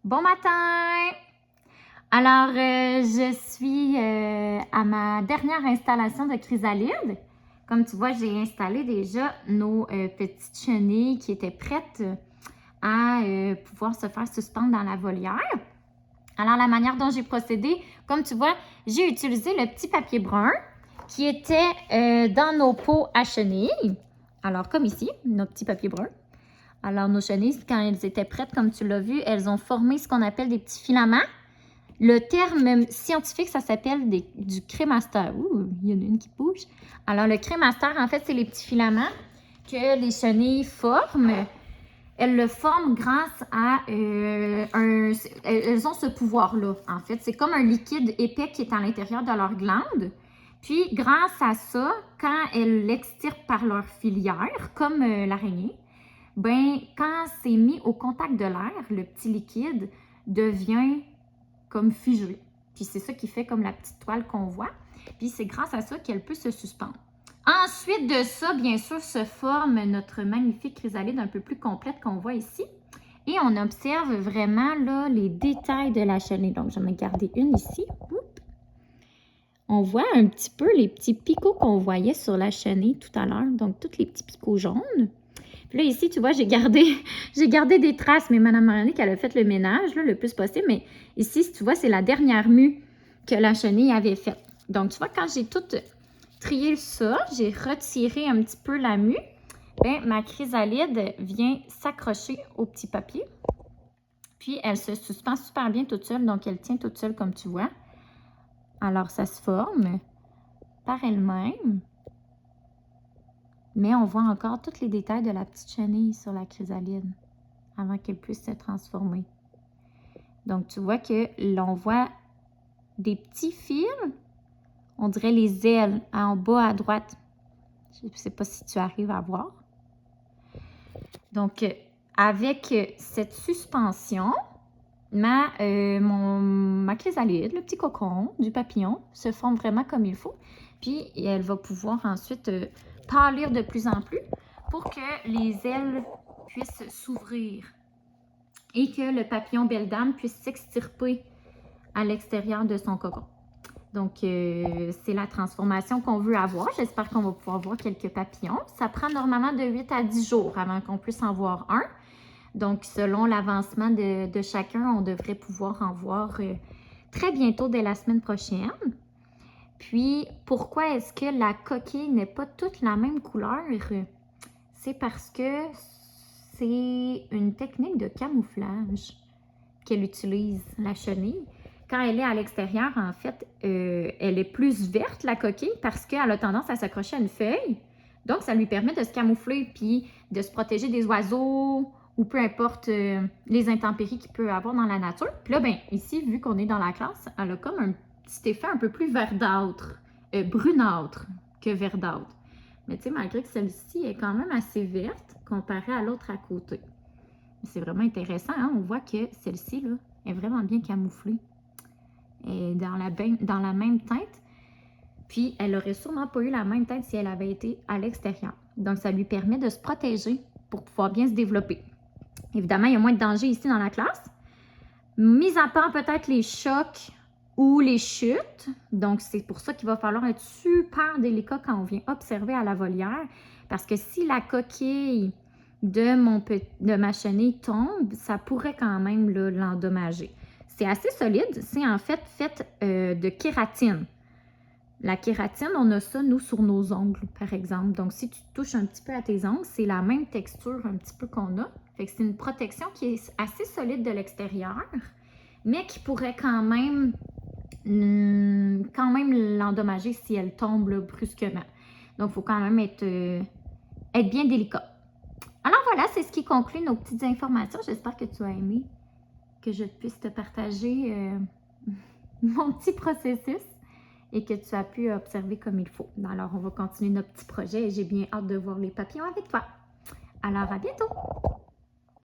Bon matin! Alors, je suis à ma dernière installation de chrysalide. Comme tu vois, j'ai installé déjà nos petites chenilles qui étaient prêtes à pouvoir se faire suspendre dans la volière. Alors, la manière dont j'ai procédé, comme tu vois, j'ai utilisé le petit papier brun qui était dans nos pots à chenilles. Alors, comme ici, nos petits papiers bruns. Alors, nos chenilles, quand elles étaient prêtes, comme tu l'as vu, elles ont formé ce qu'on appelle des petits filaments. Le terme scientifique, ça s'appelle du crémaster. Ouh, il y en a une qui bouge. Alors, le crémaster, en fait, c'est les petits filaments que les chenilles forment. Elles le forment grâce à elles ont ce pouvoir-là, en fait. C'est comme un liquide épais qui est à l'intérieur de leur glande. Puis, grâce à ça, quand elles l'extirpent par leur filière, comme l'araignée, ben, quand c'est mis au contact de l'air, le petit liquide devient comme figé. Puis c'est ça qui fait comme la petite toile qu'on voit. Puis c'est grâce à ça qu'elle peut se suspendre. Ensuite de ça, bien sûr, se forme notre magnifique chrysalide un peu plus complète qu'on voit ici. Et on observe vraiment là les détails de la chenille. Donc, j'en ai gardé une ici. Oups. On voit un petit peu les petits picots qu'on voyait sur la chenille tout à l'heure. Donc, tous les petits picots jaunes. Puis là, ici, tu vois, j'ai gardé des traces, mais Mme Maronique, elle a fait le ménage là, le plus possible. Mais ici, tu vois, c'est la dernière mue que la chenille avait faite. Donc, tu vois, quand j'ai tout trié ça, j'ai retiré un petit peu la mue, bien, ma chrysalide vient s'accrocher au petit papier. Puis, elle se suspend super bien toute seule, donc elle tient toute seule, comme tu vois. Alors, ça se forme par elle-même. Mais on voit encore tous les détails de la petite chenille sur la chrysalide avant qu'elle puisse se transformer. Donc, tu vois que l'on voit des petits fils, on dirait les ailes en bas à droite. Je ne sais pas si tu arrives à voir. Donc, avec cette suspension, ma chrysalide, le petit cocon du papillon, se forme vraiment comme il faut. Puis, elle va pouvoir ensuite pâlir de plus en plus pour que les ailes puissent s'ouvrir et que le papillon belle dame puisse s'extirper à l'extérieur de son cocon. Donc, c'est la transformation qu'on veut avoir. J'espère qu'on va pouvoir voir quelques papillons. Ça prend normalement de 8 à 10 jours avant qu'on puisse en voir un. Donc, selon l'avancement de chacun, on devrait pouvoir en voir très bientôt, dès la semaine prochaine. Puis, pourquoi est-ce que la coquille n'est pas toute la même couleur? C'est parce que c'est une technique de camouflage qu'elle utilise, la chenille. Quand elle est à l'extérieur, en fait, elle est plus verte, la coquille, parce qu'elle a tendance à s'accrocher à une feuille. Donc, ça lui permet de se camoufler puis de se protéger des oiseaux ou peu importe les intempéries qu'il peut avoir dans la nature. Puis là, ben, ici, vu qu'on est dans la classe, elle a comme un petit effet un peu plus verdâtre, brunâtre que verdâtre. Mais tu sais, malgré que celle-ci est quand même assez verte comparée à l'autre à côté. C'est vraiment intéressant, hein? On voit que celle-ci là, est vraiment bien camouflée. Elle est dans la même teinte. Puis, elle n'aurait sûrement pas eu la même teinte si elle avait été à l'extérieur. Donc, ça lui permet de se protéger pour pouvoir bien se développer. Évidemment, il y a moins de danger ici dans la classe. Mis à part peut-être les chocs ou les chutes. Donc, c'est pour ça qu'il va falloir être super délicat quand on vient observer à la volière. Parce que si la coquille de ma chenille tombe, ça pourrait quand même l'endommager. C'est assez solide. C'est en fait de kératine. La kératine, on a ça, nous, sur nos ongles, par exemple. Donc, si tu touches un petit peu à tes ongles, c'est la même texture un petit peu qu'on a. Fait que c'est une protection qui est assez solide de l'extérieur, mais qui pourrait quand même l'endommager si elle tombe là, brusquement. Donc, il faut quand même être bien délicat. Alors voilà, c'est ce qui conclut nos petites informations. J'espère que tu as aimé que je puisse te partager mon petit processus et que tu as pu observer comme il faut. Alors, on va continuer notre petit projet et j'ai bien hâte de voir les papillons avec toi. Alors, à bientôt!